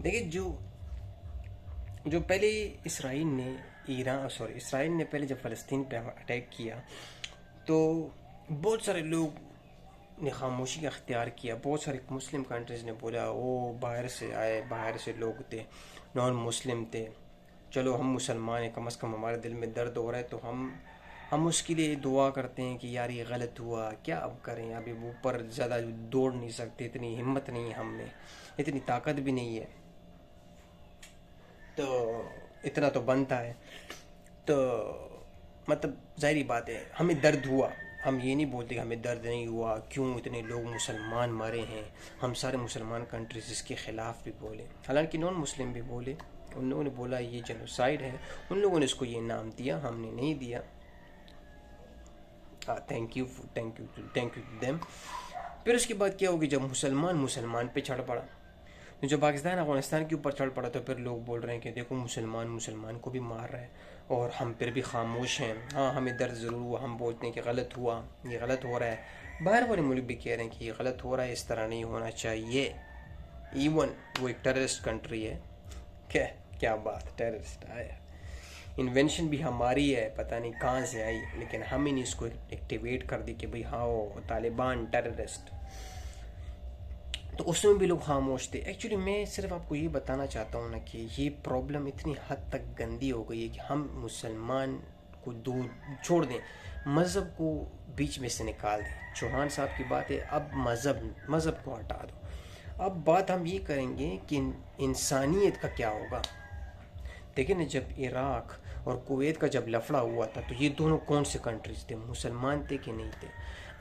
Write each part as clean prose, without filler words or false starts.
देखिए, जो जो पहले इसराइल ने पहले जब फ़लस्तीन पे अटैक किया, तो बहुत सारे लोग ने खामोशी का अख्तियार किया। बहुत सारे मुस्लिम कंट्रीज़ ने बोला वो बाहर से आए, बाहर से लोग थे, नॉन मुस्लिम थे, चलो हम मुसलमान हैं, कम अज़ कम हमारे दिल में दर्द हो रहा है तो हम उसके लिए दुआ करते हैं कि यार ये गलत हुआ, क्या अब करें, अभी ऊपर ज़्यादा दौड़ नहीं सकते, इतनी हिम्मत नहीं है हम में, इतनी ताकत भी नहीं है, तो इतना तो बनता है। तो मतलब ज़ाहिर बात है हमें दर्द हुआ। हम ये नहीं बोलते कि हमें दर्द नहीं हुआ, क्यों इतने लोग मुसलमान मारे हैं। हम सारे मुसलमान कंट्रीज इसके ख़िलाफ़ भी बोले, हालांकि नॉन मुस्लिम भी बोले। उन लोगों ने बोला ये जेनोसाइड है, उन लोगों ने इसको ये नाम दिया, हमने नहीं दिया। हाँ, थैंक यू टू देम। फिर उसके बाद क्या होगी, जब मुसलमान मुसलमान पे चढ़ पड़ा, तो जब पाकिस्तान अफगानिस्तान के ऊपर चढ़ पड़ा, तो फिर लोग बोल रहे हैं कि देखो मुसलमान मुसलमान को भी मार रहा है और हम फिर भी खामोश हैं। हाँ, हमें दर्द ज़रूर हुआ, हम बोलते हैं कि गलत हुआ, ये गलत हो रहा है। बाहर वाले मुल्क भी कह रहे हैं कि ये गलत हो रहा है, इस तरह नहीं होना चाहिए। इवन वो एक टेररिस्ट कंट्री है। क्या क्या बात, टेररिस्ट आया, इन्वेंशन भी हमारी है, पता नहीं कहाँ से आई, लेकिन हम ही नहीं इसको एक्टिवेट कर दी कि भाई हाँ वो तालिबान टेररिस्ट। तो उसमें भी लोग खामोश थे। एक्चुअली मैं सिर्फ आपको ये बताना चाहता हूँ ना कि ये प्रॉब्लम इतनी हद तक गंदी हो गई है कि हम मुसलमान को दूर छोड़ दें, मज़हब को बीच में से निकाल दें। चौहान साहब की बात है, अब मज़हब को हटा दो। अब बात हम ये करेंगे कि इंसानियत का क्या होगा। देखिए ना, जब इराक़ और कुवैत का जब लफड़ा हुआ था, तो ये दोनों कौन से कंट्रीज थे, मुसलमान थे कि नहीं थे।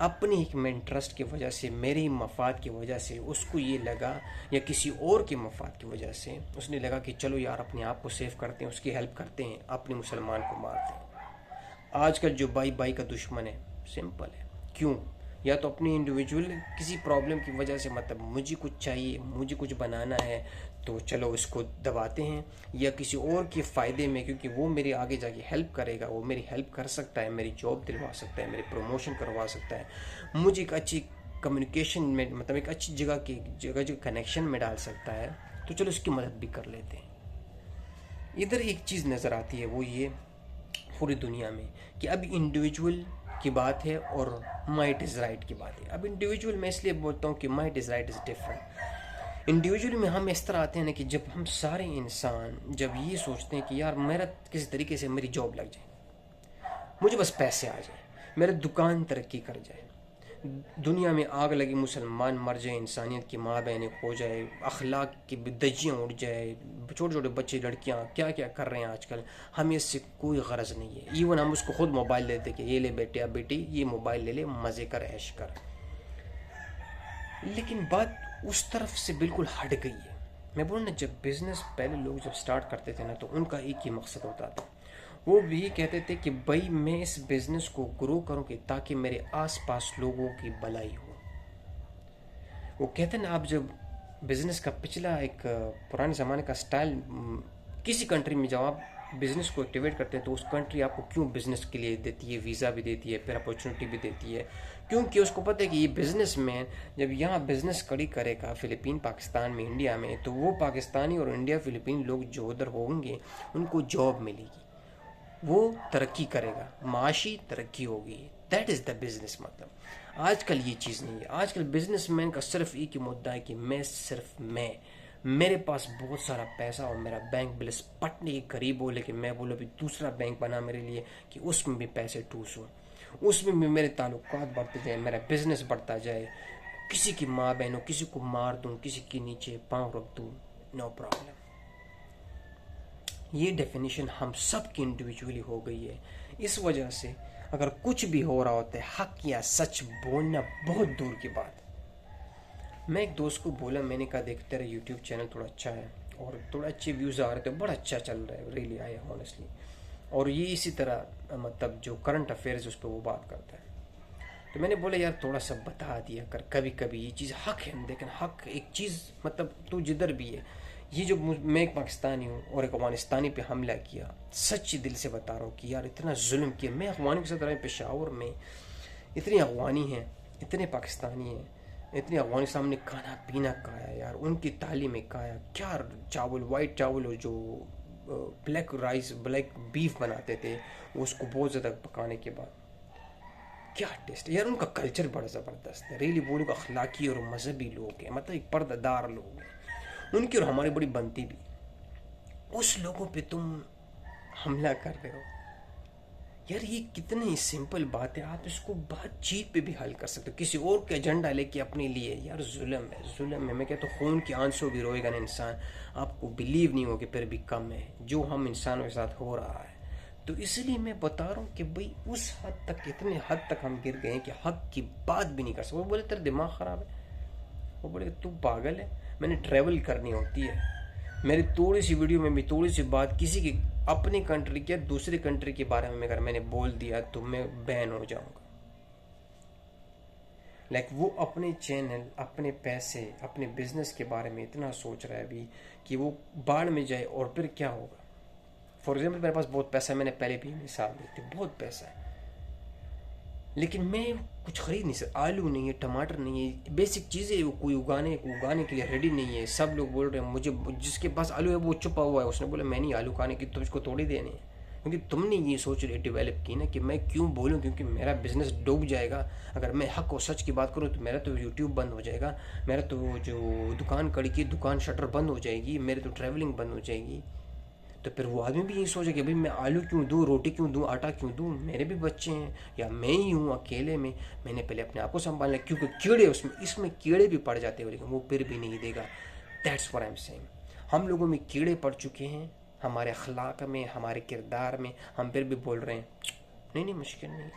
अपनी एक इंटरेस्ट की वजह से, मेरी मफाद की वजह से उसको ये लगा, या किसी और के मफाद की वजह से उसने लगा कि चलो यार अपने आप को सेव करते हैं, उसकी हेल्प करते हैं, अपने मुसलमान को मारते हैं। आजकल जो भाई भाई का दुश्मन है, सिंपल है। क्यों? या तो अपनी इंडिविजुअल किसी प्रॉब्लम की वजह से, मतलब मुझे कुछ चाहिए, मुझे कुछ बनाना है, तो चलो इसको दबाते हैं, या किसी और के फ़ायदे में, क्योंकि वो मेरे आगे जाके हेल्प करेगा, वो मेरी हेल्प कर सकता है, मेरी जॉब दिलवा सकता है, मेरी प्रमोशन करवा सकता है, मुझे एक अच्छी कम्युनिकेशन में, मतलब एक अच्छी जगह जो कनेक्शन में डाल सकता है, तो चलो उसकी मदद भी कर लेते हैं। इधर एक चीज़ नज़र आती है, वो ये पूरी दुनिया में, कि अब इंडिविजुअल की बात है और माइट इज़ राइट की बात है। अब इंडिविजुअल मैं इसलिए बोलता हूँ कि might is right is different. Individual में हम इस तरह आते हैं ना कि जब हम सारे इंसान जब ये सोचते हैं कि यार मेरा किसी तरीके से मेरी जॉब लग जाए, मुझे बस पैसे आ जाए, मेरी दुकान तरक्की कर जाए, दुनिया में आग लगी, मुसलमान मर जाए, इंसानियत की माँ बहनें खो जाए, अखलाक की धज्जियाँ उड़ जाए, छोटे छोटे बच्चे लड़कियाँ क्या क्या कर रहे हैं आजकल, हमें इससे कोई गरज नहीं है। इवन हम उसको खुद मोबाइल देते कि ये ले बेटे, अब बेटी ये मोबाइल ले ले, मज़े कर, ऐश कर। लेकिन बात उस तरफ से बिल्कुल हट गई है। मैं बोलूँ ना, जब बिज़नेस पहले लोग जब स्टार्ट करते थे ना, तो उनका एक ही मकसद होता था, वो भी कहते थे कि भाई मैं इस बिज़नेस को ग्रो करूँ कि ताकि मेरे आसपास लोगों की भलाई हो। वो कहते हैं ना, आप जब बिज़नेस का पिछला एक पुराने ज़माने का स्टाइल, किसी कंट्री में जब आप बिज़नेस को एक्टिवेट करते हैं, तो उस कंट्री आपको क्यों बिज़नेस के लिए देती है, वीज़ा भी देती है, फिर अपॉर्चुनिटी भी देती है, क्योंकि उसको पता है कि ये बिज़नेस मैन जब यहाँ बिज़नेस कड़ी करेगा फ़िलिपीन, पाकिस्तान में, इंडिया में, तो वो पाकिस्तानी और इंडिया फ़िलिपीन लोग जो उधर होंगे उनको जॉब मिलेगी, वो तरक्की करेगा, माशी तरक्की होगी। That is the business. मतलब आजकल ये चीज़ नहीं है। आजकल बिजनेसमैन का सिर्फ एक ही मुद्दा है कि मैं मेरे पास बहुत सारा पैसा और मेरा बैंक बैलेंस पटने के करीब हो, लेकिन मैं बोलूँ अभी दूसरा बैंक बना मेरे लिए कि उसमें भी पैसे ठूसूँ, उसमें भी मेरे ताल्लुकात बढ़ते जाए, मेरा बिजनेस बढ़ता जाए, किसी की माँ बहनों, किसी को मार दूँ, किसी के नीचे पाँव रख दूँ, नो प्रॉब्लम। ये डेफिनेशन हम सब की इंडिविजुअली हो गई है। इस वजह से अगर कुछ भी हो रहा होता है, हक या सच बोलना बहुत दूर की बात। मैं एक दोस्त को बोला, मैंने कहा देख तेरा यूट्यूब चैनल थोड़ा अच्छा है और थोड़ा अच्छे व्यूज़ आ रहे थे, बड़ा अच्छा चल रहा है, रियली आई ऑनेस्टली, और ये इसी तरह मतलब जो करंट अफेयर्स उस पर वो बात करता है। तो मैंने बोला यार थोड़ा सा बता दिया कर, कभी कभी ये चीज़ हक है, लेकिन हक एक चीज़, मतलब तू जिधर भी है, ये जो मैं एक पाकिस्तानी हूँ और एक अफगानिस्तानी पे हमला किया, सच्ची दिल से बता रहा हूँ कि यार इतना जुल्म किया। मैं अफगानी के साथ रहा, पेशावर में इतने अफगानी हैं, इतने पाकिस्तानी हैं, इतनी अफगानिस्तान ने खाना पीना खाया यार, उनकी तालीम खाया, क्या चावल, वाइट चावल, और जो ब्लैक राइस, ब्लैक बीफ बनाते थे उसको बहुत ज़्यादा पकाने के बाद क्या टेस्ट यार। उनका कल्चर बड़ा ज़बरदस्त है रियली। वो लोग अखलाकी और मजहबी लोग हैं, मतलब एक पर्दादार लोग हैं। उनकी और हमारी बड़ी बनती भी। उस लोगों पे तुम हमला कर रहे हो यार, ये कितनी सिंपल बात है, आप इसको बातचीत पे भी हल कर सकते हो, किसी और का एजेंडा लेके अपने लिए। यार जुल्म है, जुल्म है। मैं कहता हूँ खून के आंसू भी रोएगा ना इंसान, आपको बिलीव नहीं होगा फिर भी कम है जो हम इंसानों के साथ हो रहा है। तो इसलिए मैं बता रहा हूँ कि भाई उस हद तक, इतने हद तक हम गिर गए हैं कि हक की बात भी नहीं कर सकते। वो बोले तेरा दिमाग ख़राब है, वो बोले तू पागल है। मैंने ट्रैवल करनी होती है, मेरी थोड़ी सी वीडियो में भी थोड़ी सी बात किसी की अपनी कंट्री के दूसरी कंट्री के बारे में अगर मैंने बोल दिया तो मैं बैन हो जाऊंगा। लाइक वो अपने चैनल, अपने पैसे, अपने बिजनेस के बारे में इतना सोच रहा है अभी कि वो बाढ़ में जाए और फिर क्या होगा। फॉर एग्जाम्पल मेरे पास बहुत पैसा है, मैंने पहले भी मिसाल दी थी, बहुत पैसा है, लेकिन मैं कुछ खरीद नहीं सकता। आलू नहीं है, टमाटर नहीं है, बेसिक चीज़ें वो कोई उगाने के लिए रेडी नहीं है। सब लोग बोल रहे हैं मुझे, जिसके पास आलू है वो छुपा हुआ है। उसने बोला मैं नहीं आलू खाने की, तुझको थोड़ी देने हैं, क्योंकि तुमने ये सोच डेवलप की ना कि मैं क्यों बोलूँ, क्योंकि मेरा बिजनेस डूब जाएगा अगर मैं हक और सच की बात करूँ। तो मेरा तो यूट्यूब बंद हो जाएगा, मेरा तो जो दुकान कड़ी की दुकान शटर बंद हो जाएगी, मेरी तो ट्रैवलिंग बंद हो जाएगी। तो फिर वो आदमी भी यही सोचे कि भाई मैं आलू क्यों दूँ, रोटी क्यों दूँ, आटा क्यों दूँ, मेरे भी बच्चे हैं या मैं ही हूँ अकेले में, मैंने पहले अपने आप को संभालना। क्योंकि कीड़े इसमें कीड़े भी पड़ जाते हैं, लेकिन वो फिर भी नहीं देगा। That's what I am saying. हम लोगों में कीड़े पड़ चुके हैं, हमारे अखलाक में, हमारे किरदार में। हम फिर भी बोल रहे हैं नहीं मुश्किल नहीं,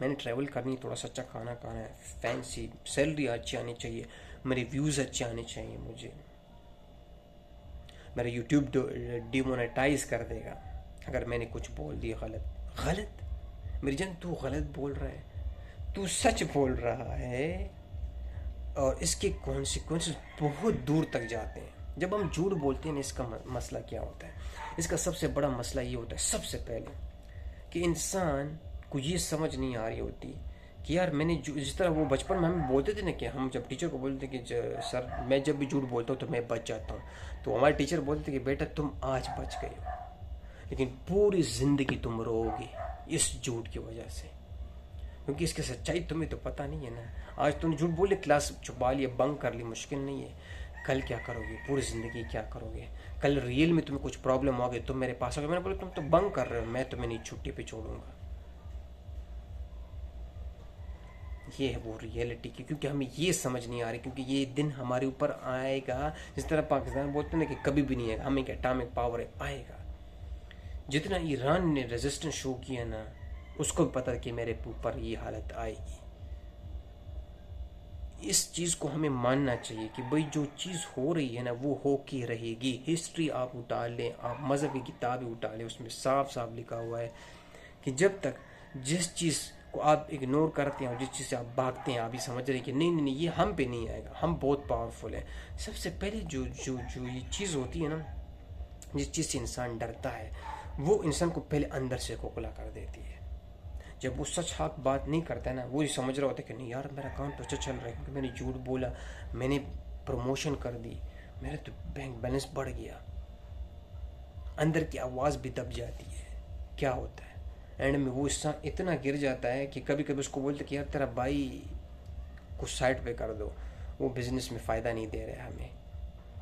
मैंने ट्रैवल करनी, थोड़ा सा अच्छा खाना खाना है, फैंसी सैलरी अच्छी आनी चाहिए, मेरे व्यूज़ अच्छे आने चाहिए, मुझे मेरा यूट्यूब डिमोनेटाइज कर देगा अगर मैंने कुछ बोल दिया गलत। मेरी जान तू गलत बोल रहा है, तू सच बोल रहा है, और इसके कॉन्सिक्वेंसेस बहुत दूर तक जाते हैं। जब हम झूठ बोलते हैं ना, इसका मसला क्या होता है, इसका सबसे बड़ा मसला ये होता है सबसे पहले कि इंसान को ये समझ नहीं आ रही होती कि यार मैंने जिस तरह वो बचपन में हम बोलते थे ना कि हम जब टीचर को बोलते थे कि सर मैं जब भी झूठ बोलता हूँ तो मैं बच जाता हूँ, तो हमारे टीचर बोलते थे कि बेटा तुम आज बच गए हो, लेकिन पूरी ज़िंदगी तुम रोओगे इस झूठ की वजह से, क्योंकि इसकी सच्चाई तुम्हें तो पता नहीं है ना। आज तुमने झूठ बोले, क्लास छुपा लिया, बंक कर ली, मुश्किल नहीं है, कल क्या करोगे, पूरी ज़िंदगी क्या करोगे। कल रियल में तुम्हें कुछ प्रॉब्लम हो गई, तुम मेरे पास आओगे, मैंने बोला तुम तो बंक कर रहे हो, मैं तुम्हें नहीं छुट्टी पे छोड़ूंगा। ये है वो रियलिटी की, क्योंकि हमें ये समझ नहीं आ रही, क्योंकि ये दिन हमारे ऊपर आएगा। जिस तरह पाकिस्तान बोलते हैं ना कि कभी भी नहीं आएगा, हमें एक एटॉमिक पावर है, आएगा। जितना ईरान ने रेजिस्टेंस शो किया ना, उसको भी पता कि मेरे ऊपर ये हालत आएगी। इस चीज़ को हमें मानना चाहिए कि भाई जो चीज़ हो रही है ना वो हो के रहेगी। हिस्ट्री आप उठा लें, आप मज़हब की किताबें उठा लें, उसमें साफ साफ लिखा हुआ है कि जब तक जिस चीज़ को आप इग्नोर करते हैं और जिस चीज़ से आप भागते हैं, आप ये समझ रहे हैं कि नहीं ये हम पे नहीं आएगा, हम बहुत पावरफुल हैं। सबसे पहले जो जो जो ये चीज़ होती है ना, जिस चीज़ से इंसान डरता है, वो इंसान को पहले अंदर से खोखला कर देती है। जब वो सच हक बात नहीं करता है ना, वो ये समझ रहा होता है कि नहीं यार मेरा काम तो अच्छा चल रहा है, क्योंकि मैंने झूठ बोला, मैंने प्रमोशन कर दी, मेरा तो बैंक बैलेंस बढ़ गया। अंदर की आवाज़ भी दब जाती है। क्या होता है एंड में, वो इंसान इतना गिर जाता है कि कभी कभी उसको बोलते कि यार तेरा भाई को साइड पे कर दो, वो बिज़नेस में फ़ायदा नहीं दे रहा है हमें,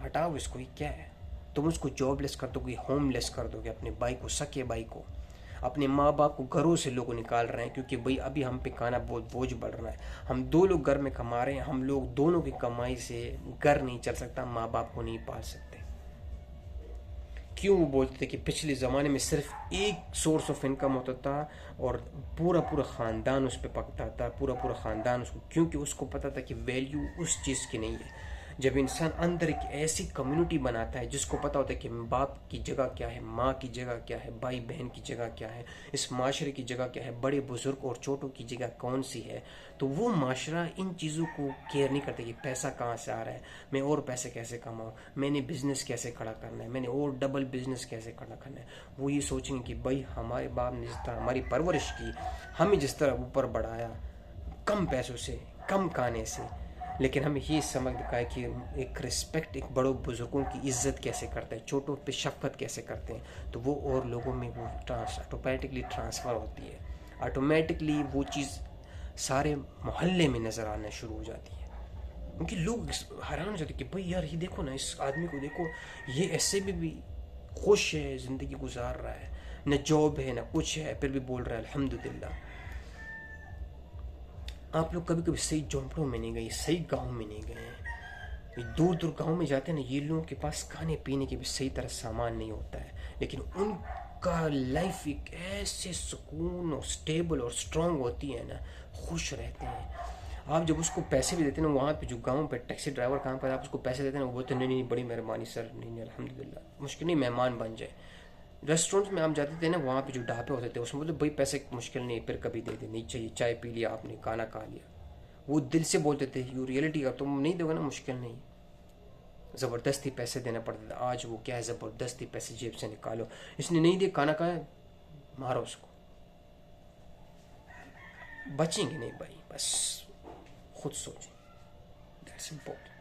हटाओ इसको, ये क्या है। तुम उसको जॉबलेस कर दोगे, होमलेस कर दोगे, अपने भाई को, सके भाई को, अपने माँ बाप को घरों से लोग निकाल रहे हैं, क्योंकि भाई अभी हम पे खाना बहुत बोझ बढ़ रहा है। हम 2 लोग घर में कमा रहे हैं, हम लोग दोनों की कमाई से घर नहीं चल सकता, माँ बाप को नहीं पाल सकते। क्यों? वो बोलते थे कि पिछले ज़माने में सिर्फ एक सोर्स ऑफ इनकम होता था और पूरा पूरा ख़ानदान उस पर पकता था, पूरा पूरा ख़ानदान उसको, क्योंकि उसको पता था कि वैल्यू उस चीज़ की नहीं है। जब इंसान अंदर एक ऐसी कम्युनिटी बनाता है जिसको पता होता है कि बाप की जगह क्या है, माँ की जगह क्या है, भाई बहन की जगह क्या है, इस माशरे की जगह क्या है, बड़े बुजुर्ग और छोटों की जगह कौन सी है, तो वो माशरा इन चीज़ों को केयर नहीं करता कि पैसा कहाँ से आ रहा है, मैं और पैसे कैसे कमाऊँ, मैंने बिज़नेस कैसे खड़ा करना है, मैंने और डबल बिज़नेस कैसे खड़ा करना है। वो ये सोचेंगे कि भाई हमारे बाप ने जिस तरह हमारी परवरिश की, हमें जिस तरह ऊपर बढ़ाया कम पैसों से, कम खाने से, लेकिन हमें ये समझ का है कि एक रिस्पेक्ट, एक बड़ों बुज़ुर्गों की इज़्ज़त कैसे करते हैं, छोटों पे शफ़क़त कैसे करते हैं, तो वो और लोगों में वो ऑटोमेटिकली ट्रांसफ़र होती है। ऑटोमेटिकली वो चीज़ सारे मोहल्ले में नज़र आना शुरू हो जाती है, क्योंकि लोग हैरान हो जाते कि भाई यार ये देखो ना, इस आदमी को देखो, ये ऐसे में भी खुश है, ज़िंदगी गुजार रहा है, न जॉब है न कुछ है, फिर भी बोल रहा है अल्हम्दुलिल्लाह। आप लोग कभी कभी सही झोंपड़ों में नहीं गए, सही गांव में नहीं गए। दूर दूर गांव में जाते हैं ना, ये लोगों के पास खाने पीने के भी सही तरह सामान नहीं होता है, लेकिन उनका लाइफ एक ऐसे सुकून और स्टेबल और स्ट्रांग होती है ना, खुश रहते हैं। आप जब उसको पैसे भी देते हैं ना, वहाँ पे जो गांव पे टैक्सी ड्राइवर काम पर आप उसको पैसे देते हैं ना, वो बोलते हैं नहीं नहीं बड़ी मेहरबानी सर, नहीं नहीं अल्हम्दुलिल्लाह, मुश्किल नहीं मेहमान बन जाए। रेस्टोरेंट्स में हम जाते थे ना, वहाँ पे जो ढाबे होते थे उसमें बोलते भाई पैसे मुश्किल नहीं, फिर कभी दे दे, नहीं चाहिए, चाय पी लिया आपने, खाना खा लिया। वो दिल से बोलते थे, यू रियलिटी का, तुम नहीं दोगे ना मुश्किल नहीं। ज़बरदस्ती पैसे देना पड़ता था। आज वो क्या है, ज़बरदस्ती पैसे जेब से निकालो, इसने नहीं दिया, खाना खाया, मारो उसको। बचेंगे नहीं भाई, बस खुद सोचें, दैट्स इम्पोर्टेंट।